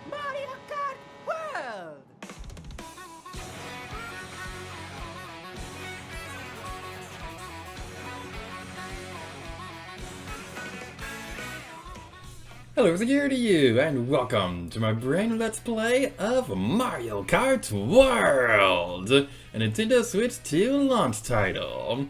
Mario Kart World! Hello, here to you, and welcome to my brand new Let's Play of Mario Kart World, a Nintendo Switch 2 launch title.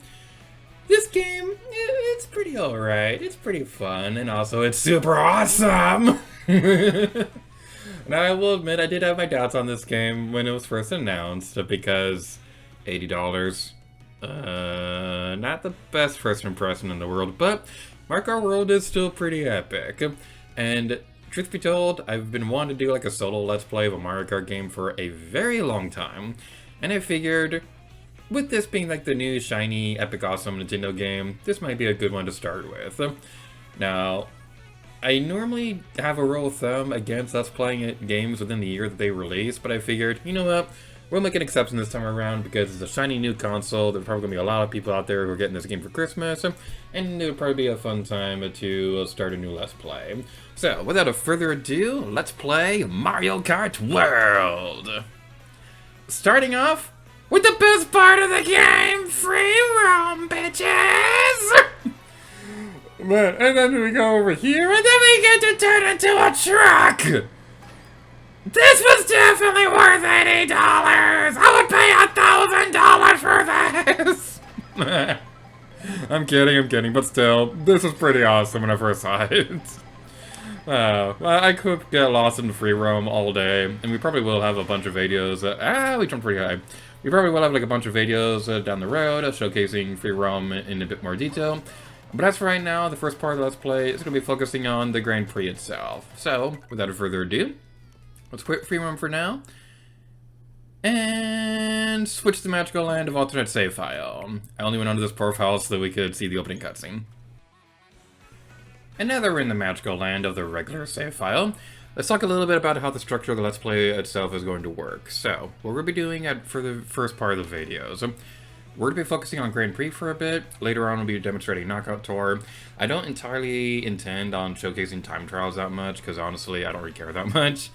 This game, it's pretty alright, it's pretty fun, and also it's super awesome! Now, I will admit, I did have my doubts on this game when it was first announced, because $80, not the best first impression in the world, but Mario Kart World is still pretty epic. And truth be told, I've been wanting to do like a solo Let's Play of a Mario Kart game for a very long time. And I figured, with this being like the new, shiny, epic, awesome Nintendo game, this might be a good one to start with. Now, I normally have a rule of thumb against us playing games within the year that they release, but I figured, you know what? We'll make an exception this time around because it's a shiny new console. There's probably going to be a lot of people out there who are getting this game for Christmas, and it would probably be a fun time to start a new Let's Play. So, without further ado, let's play Mario Kart World! Starting off with the best part of the game, free roam, bitches! And then we go over here, and then we get to turn into a truck! This was definitely worth $80! I would pay $1,000 for this! I'm kidding, but still, this was pretty awesome when I first saw it. Well, I could get lost in free roam all day, and we probably will have a bunch of videos. We jumped pretty high. We probably will have like a bunch of videos down the road showcasing free roam in a bit more detail. But as for right now, the first part of Let's Play is going to be focusing on the Grand Prix itself. So, without further ado, let's quit free roam for now, and switch to the magical land of alternate save file. I only went onto this profile so that we could see the opening cutscene. And now that we're in the magical land of the regular save file, let's talk a little bit about how the structure of the Let's Play itself is going to work. So, what we'll be doing for the first part of the videos, we're going to be focusing on Grand Prix for a bit. Later on, we'll be demonstrating Knockout Tour. I don't entirely intend on showcasing time trials that much, because honestly, I don't really care that much.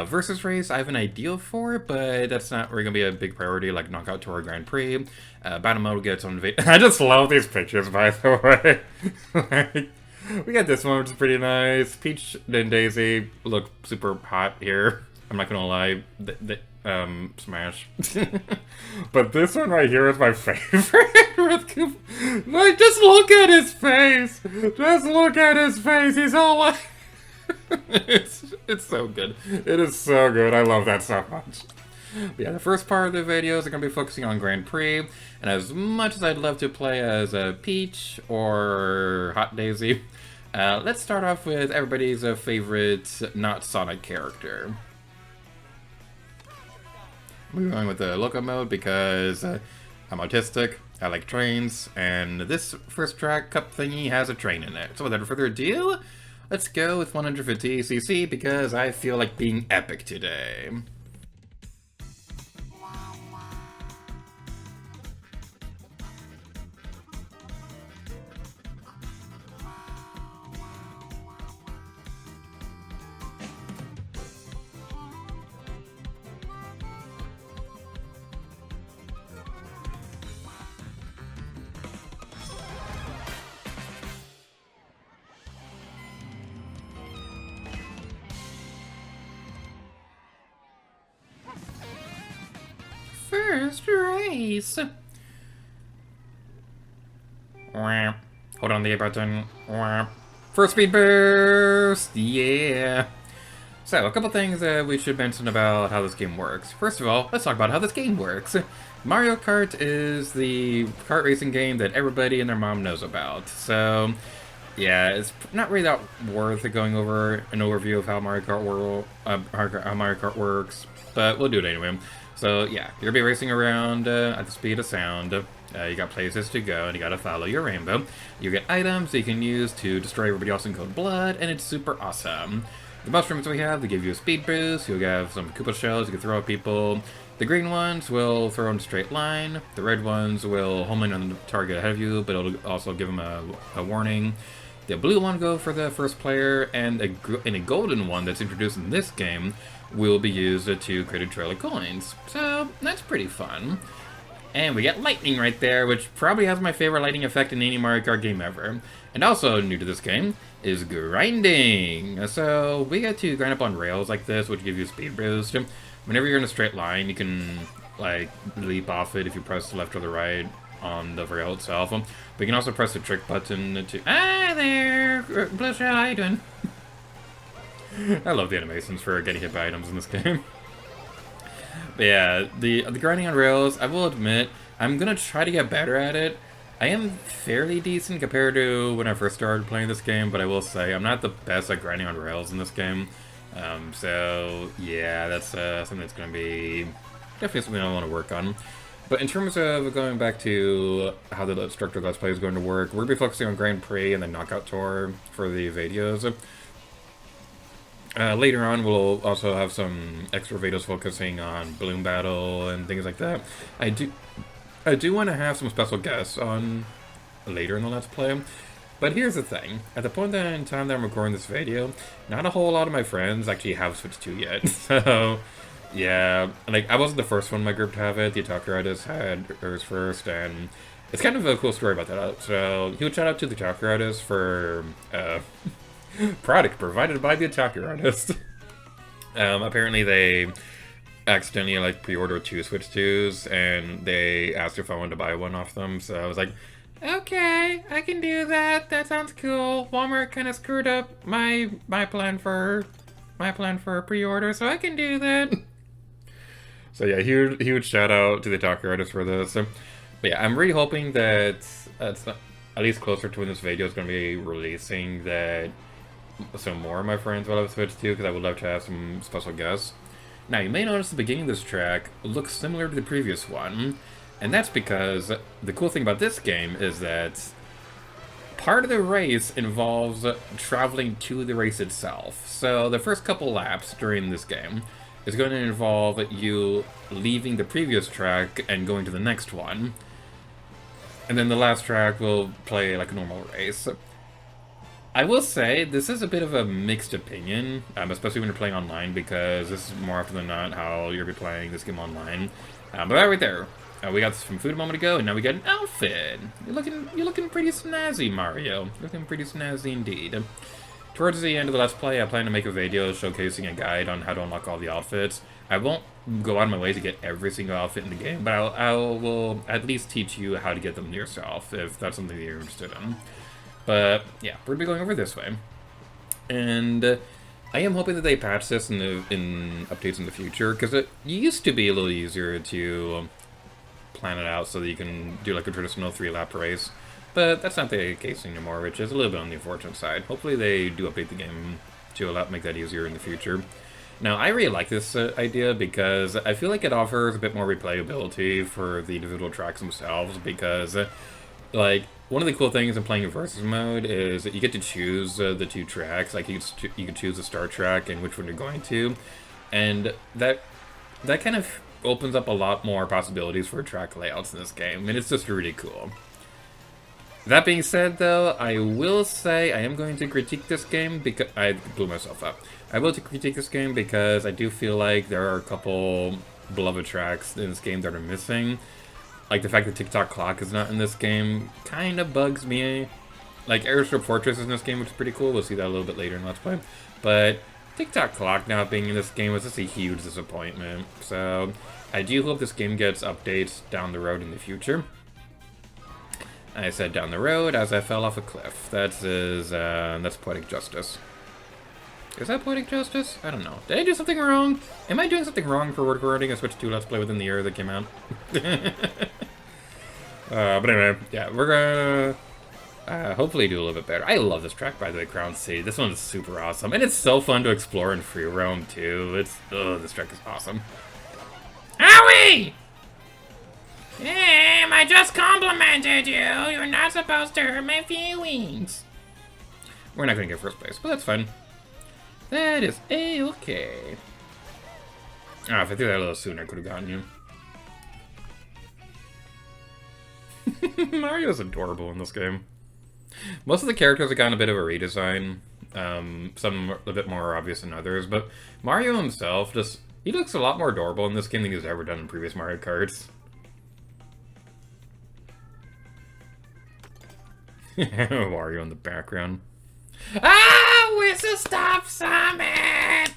Versus Race, I have an idea for, but that's not really going to be a big priority like Knockout Tour or Grand Prix. Battle Mode will get its own video. I just love these pictures, by the way. We got this one, which is pretty nice. Peach and Daisy look super hot here. I'm not gonna lie. Smash. But this one right here is my favorite. Like, just look at his face. Just look at his face. He's all like... it's so good. It is so good. I love that so much. But yeah, the first part of the videos are going to be focusing on Grand Prix, and as much as I'd love to play as Peach or Hot Daisy, let's start off with everybody's favorite not Sonic character. We're going with the Loco mode because I'm autistic, I like trains, and this first track cup thingy has a train in it. So without further ado, let's go with 150cc because I feel like being epic today. First race. Hold on the A button. First speed boost. Yeah. So, a couple things we should mention about how this game works. First of all, let's talk about how this game works. Mario Kart is the kart racing game that everybody and their mom knows about. So, yeah, it's not really that worth going over an overview of how Mario Kart works, but we'll do it anyway. So yeah, you're gonna be racing around at the speed of sound. You got places to go, and you gotta follow your rainbow. You get items that you can use to destroy everybody else in cold blood, and it's super awesome. The mushrooms we have, they give you a speed boost. You'll have some Koopa shells you can throw at people. The green ones will throw in a straight line. The red ones will home in on the target ahead of you, but it'll also give them a warning. The blue one go for the first player, and a golden one that's introduced in this game will be used to create a trail of coins. So that's pretty fun. And we got lightning right there, which probably has my favorite lightning effect in any Mario Kart game ever. And also new to this game is grinding. So we get to grind up on rails like this, which give you a speed boost. Whenever you're in a straight line, you can like leap off it if you press the left or the right on the rail itself. But you can also press the trick button to... Ah, there! BlueSky, how you doing? I love the animations for getting hit by items in this game. But yeah, the grinding on rails, I will admit, I'm gonna try to get better at it. I am fairly decent compared to when I first started playing this game, but I will say I'm not the best at grinding on rails in this game. So yeah, that's something that's gonna be definitely something I want to work on. But in terms of going back to how the structure Let's Play is going to work, we're going to be focusing on Grand Prix and the Knockout Tour for the videos. Later on, we'll also have some extra videos focusing on Balloon Battle and things like that. I do want to have some special guests on later in the Let's Play. But here's the thing. At the point in time that I'm recording this video, not a whole lot of my friends actually have Switch 2 yet. So, yeah. Like, I wasn't the first one in my group to have it. The Otaku Artist had hers first, and it's kind of a cool story about that. So, huge shout out to the Otaku Artist for, product provided by the Otaku Artist. Apparently they accidentally like pre-ordered 2 Switch 2s, and they asked if I wanted to buy one off them, so I was like, okay, I can do that. That sounds cool. Walmart kind of screwed up my plan for a pre-order, so I can do that. So yeah, huge shout out to the Otaku Artist for this. But yeah, I'm really hoping that it's not, at least closer to when this video is going to be releasing, that some more of my friends will have Switch 2, because I would love to have some special guests. Now, you may notice the beginning of this track looks similar to the previous one, and that's because the cool thing about this game is that part of the race involves traveling to the race itself. So the first couple laps during this game is going to involve you leaving the previous track and going to the next one. And then the last track will play like a normal race. I will say, this is a bit of a mixed opinion, especially when you're playing online, because this is more often than not how you'll be playing this game online. But that right there, we got some food a moment ago, and now we got an outfit. You're looking pretty snazzy, Mario. You're looking pretty snazzy indeed. Towards the end of the Let's Play, I plan to make a video showcasing a guide on how to unlock all the outfits. I won't go out of my way to get every single outfit in the game, but I will at least teach you how to get them yourself, if that's something that you're interested in. But yeah, we're gonna be going over this way, and I am hoping that they patch this in updates in the future, because it used to be a little easier to plan it out so that you can do like a traditional 3-lap race, but that's not the case anymore, which is a little bit on the unfortunate side. Hopefully they do update the game to make that easier in the future. Now, I really like this idea because I feel like it offers a bit more replayability for the individual tracks themselves, because like, one of the cool things in playing in versus mode is that you get to choose the 2 tracks. Like, you can choose the start track and which one you're going to, and that kind of opens up a lot more possibilities for track layouts in this game, and it's just really cool. That being said, though, I will say I am going to critique this game because I blew myself up. I will critique this game because I do feel like there are a couple beloved tracks in this game that are missing. Like, the fact that TikTok Clock is not in this game kind of bugs me. Like, Airstrip Fortress is in this game, which is pretty cool. We'll see that a little bit later in Let's Play. But TikTok Clock not being in this game was just a huge disappointment. So, I do hope this game gets updates down the road in the future. I said down the road as I fell off a cliff. That's poetic justice. Is that poetic justice? I don't know. Did I do something wrong? Am I doing something wrong for recording a Switch 2 Let's Play within the year that came out? But anyway, yeah, we're gonna hopefully do a little bit better. I love this track, by the way, Crown City. This one is super awesome, and it's so fun to explore in free roam too. This track is awesome. Owie! Damn, I just complimented you. You're not supposed to hurt my feelings. We're not gonna get first place, but that's fine. That is A-okay. Ah, if I threw that a little sooner, I could have gotten you. Mario's adorable in this game. Most of the characters have gotten a bit of a redesign. Some a bit more obvious than others, but Mario himself he looks a lot more adorable in this game than he's ever done in previous Mario Karts. Wario in the background. Ah, Whistlestop Summit!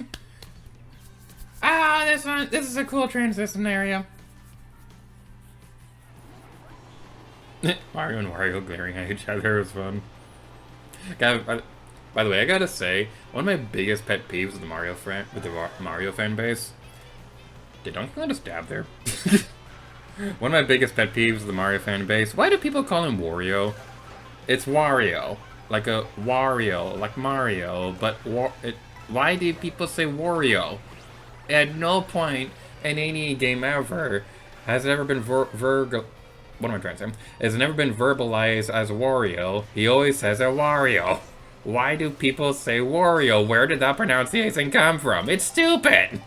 Ah, this is a cool transition area. Mario and Wario glaring at each other was fun. By the way, I gotta say, one of my biggest pet peeves with the Mario fan base. Did Donkey Kong just stab there? One of my biggest pet peeves with the Mario fan base. Why do people call him Wario? It's Wario, like a Wario, like Mario. But why do people say Wario? At no point in any game ever has it ever been what am I trying to say? Has never been verbalized as Wario. He always says a Wario. Why do people say Wario? Where did that pronunciation come from? It's stupid!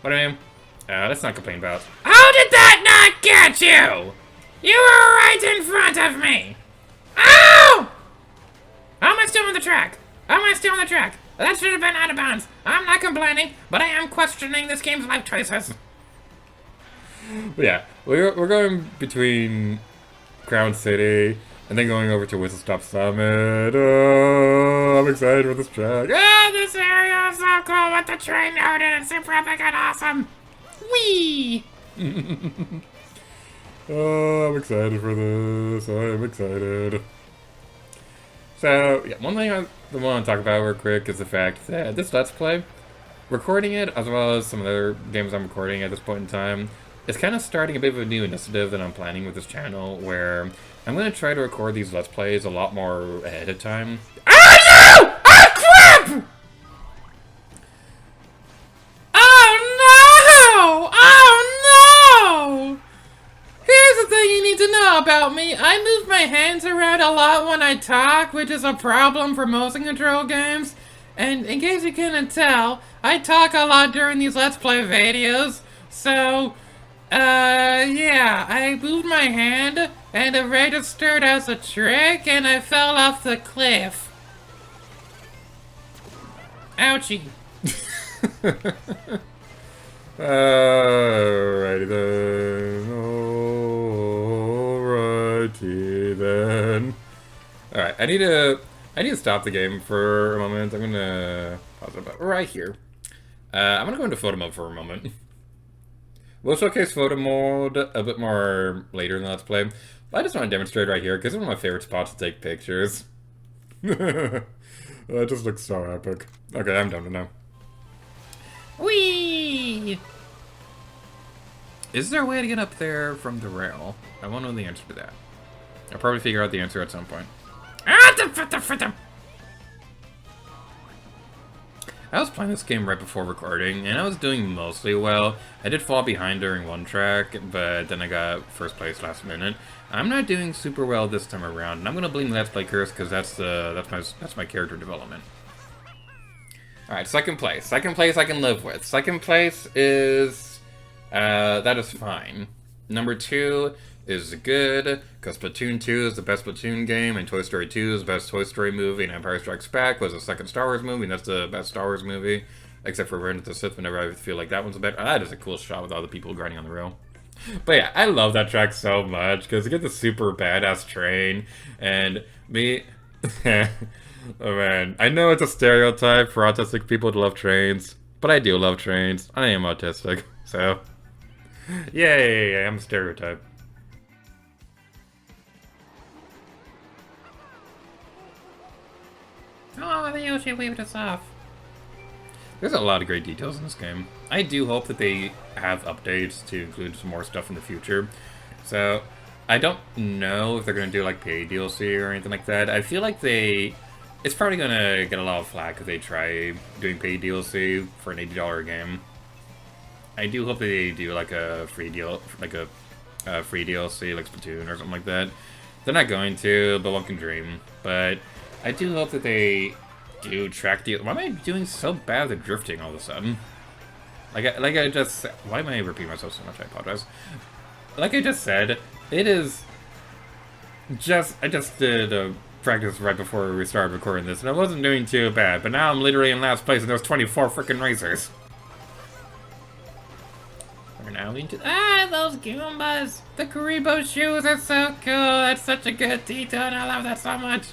What I mean? Let's not complain about. How did that not get you? You were right in front of me! Ow! How am I still on the track? How am I still on the track? That should have been out of bounds. I'm not complaining, but I am questioning this game's life choices. But yeah, we're going between Crown City and then going over to Whistlestop Summit. Oh, I'm excited for this track. Ah, this area is so cool with the train node and it's super epic and awesome. Whee! Oh, I'm excited for this. I'm excited. So, yeah, one thing I want to talk about real quick is the fact that this Let's Play, recording it, as well as some other games I'm recording at this point in time, is kind of starting a bit of a new initiative that I'm planning with this channel, where I'm going to try to record these Let's Plays a lot more ahead of time. Oh no! Oh crap! Oh no! Oh no! Here's the thing you need to know about me. I move my hands around a lot when I talk, which is a problem for motion control games. And in case you couldn't tell, I talk a lot during these Let's Play videos. So, yeah, I moved my hand and it registered as a trick and I fell off the cliff. Ouchie. Alrighty then. Alrighty then. Alright, I need to stop the game for a moment. I'm gonna pause it about right here. I'm gonna go into photo mode for a moment. We'll showcase photo mode a bit more later in the Let's Play. But I just want to demonstrate right here because it's one of my favorite spots to take pictures. That just looks so epic. Okay, I'm done now. Whee! Is there a way to get up there from the rail? I won't know the answer to that. I'll probably figure out the answer at some point. I was playing this game right before recording, and I was doing mostly well. I did fall behind during one track, but then I got first place last minute. I'm not doing super well this time around, and I'm gonna blame Let's Play Curse because that's my character development. Alright, second place. Second place I can live with. Second place is... that is fine. Number 2 is good, because Splatoon 2 is the best Splatoon game, and Toy Story 2 is the best Toy Story movie, and Empire Strikes Back was the second Star Wars movie, and that's the best Star Wars movie. Except for Revenge of the Sith, whenever I feel like that one's better. That is a cool shot with all the people grinding on the rail. But yeah, I love that track so much, because you get the super badass train, and me... Oh man, I know it's a stereotype for autistic people to love trains, but I do love trains. I am autistic, so... Yay, I'm a stereotype. Oh, the Yoshi waved us off. There's a lot of great details in this game. I do hope that they have updates to include some more stuff in the future. So, I don't know if they're going to do like paid DLC or anything like that. I feel like it's probably going to get a lot of flack if they try doing paid DLC for an $80 game. I do hope they do like a free deal, like a free DLC like Splatoon or something like that. They're not going to, but one can dream. But I do hope that they do track deal. Why am I doing so bad at drifting all of a sudden? Like I just... Why am I repeating myself so much? I apologize. Like I just said, it is... I just did a practice right before we started recording this, and I wasn't doing too bad, but now I'm literally in last place, and there's 24 freaking racers. We're now into... Ah, those Goombas! The Karibo shoes are so cool! That's such a good detail, and I love that so much!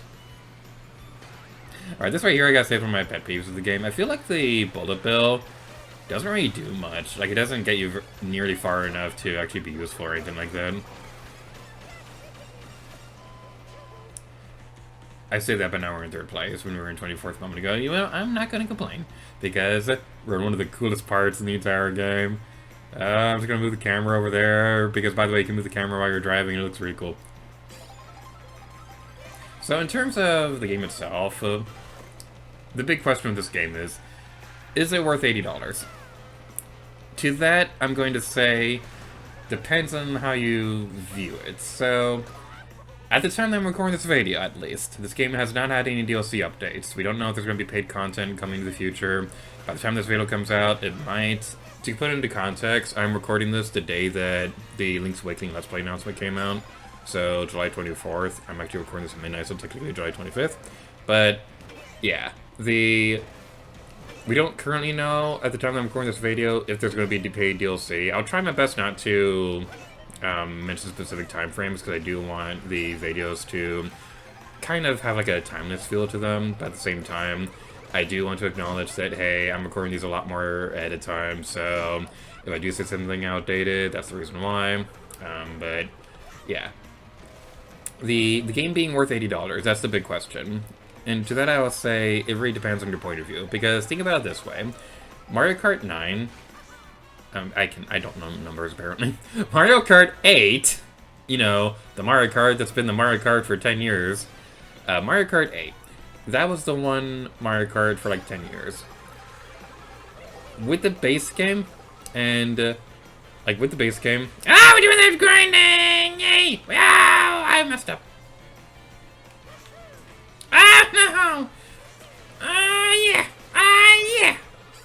Alright, this right here I gotta say one of my pet peeves of the game. I feel like the bullet bill doesn't really do much. Like, it doesn't get you nearly far enough to actually be useful or anything like that. I say that, but now we're in 3rd place when we were in 24th a moment ago. You know, I'm not gonna complain, because we're in one of the coolest parts in the entire game. I'm just gonna move the camera over there, because by the way, you can move the camera while you're driving, and it looks really cool. So in terms of the game itself, the big question with this game is it worth $80? To that, I'm going to say, depends on how you view it. So, at the time that I'm recording this video, at least, this game has not had any DLC updates. We don't know if there's going to be paid content coming in the future. By the time this video comes out, it might. To put it into context, I'm recording this the day that the Link's Awakening Let's Play announcement came out. So, July 24th. I'm actually recording this at midnight, so technically July 25th. But, yeah. We don't currently know, at the time that I'm recording this video, if there's going to be paid DLC. I'll try my best not to mention specific time frames, because I do want the videos to kind of have like a timeless feel to them, but at the same time, I do want to acknowledge that, hey, I'm recording these a lot more at a time, so if I do say something outdated, that's the reason why. But, yeah. The game being worth $80, that's the big question. And to that I will say, it really depends on your point of view. Because think about it this way. Mario Kart 9... I don't know numbers, apparently. Mario Kart 8... You know, the Mario Kart that's been the Mario Kart for 10 years. Mario Kart 8. That was the one Mario Kart for like 10 years. With the base game, and... like, with the base game... Ah, we're doing that grinding! Yay! Wow! I messed up. Ah, no! Yeah! Yeah!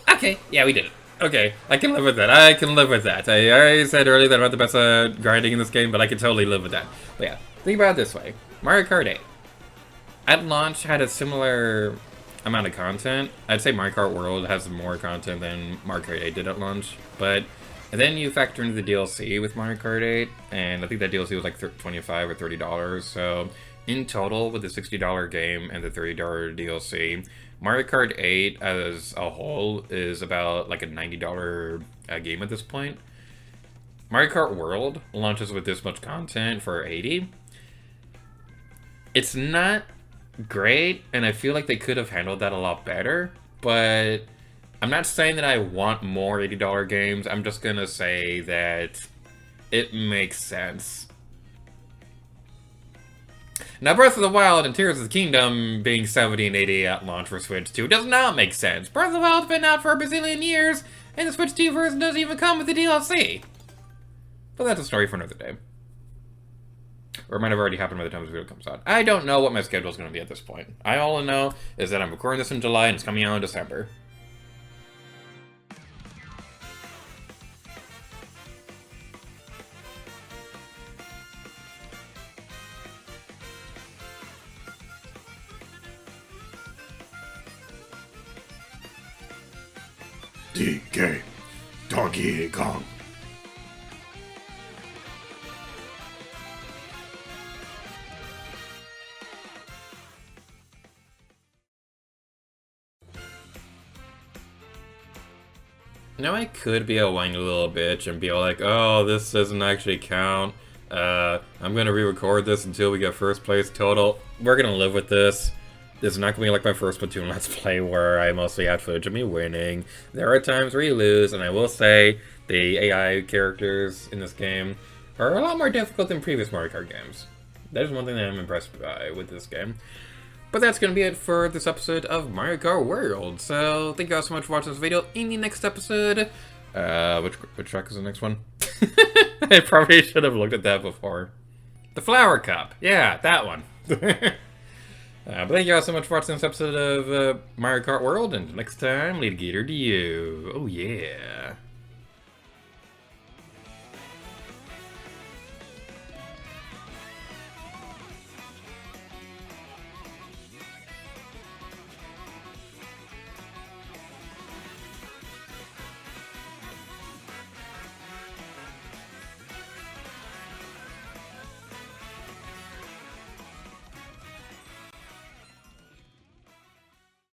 Okay, yeah, we did it. Okay, I can live with that. I can live with that. I already said earlier that I'm not the best at grinding in this game, but I can totally live with that. But yeah, think about it this way. Mario Kart 8. At launch, had a similar amount of content. I'd say Mario Kart World has more content than Mario Kart 8 did at launch, but... And then you factor into the DLC with Mario Kart 8, and I think that DLC was like $25 or $30, so... In total, with the $60 game and the $30 DLC, Mario Kart 8 as a whole is about like a $90 game at this point. Mario Kart World launches with this much content for $80. It's not great, and I feel like they could have handled that a lot better, but I'm not saying that I want more $80 games. I'm just gonna say that it makes sense. Now, Breath of the Wild and Tears of the Kingdom being 70 and 80 at launch for Switch 2 does not make sense. Breath of the Wild's been out for a bazillion years, and the Switch 2 version doesn't even come with the DLC. But that's a story for another day. Or it might have already happened by the time this video comes out. I don't know what my schedule is going to be at this point. All I know is that I'm recording this in July and it's coming out in December. DK Donkey Kong. Now I could be a whiny little bitch and be like, oh, this doesn't actually count. I'm gonna re-record this until we get first place total. We're gonna live with this. This is not going to be like my first Splatoon Let's Play where I mostly had footage of me winning. There are times where you lose, and I will say the AI characters in this game are a lot more difficult than previous Mario Kart games. That is one thing that I'm impressed by with this game. But that's going to be it for this episode of Mario Kart World. So, thank you guys so much for watching this video. In the next episode... which track is the next one? I probably should have looked at that before. The Flower Cup. Yeah, that one. But thank you all so much for watching this episode of Mario Kart World, and next time, lead a gator to you. Oh yeah.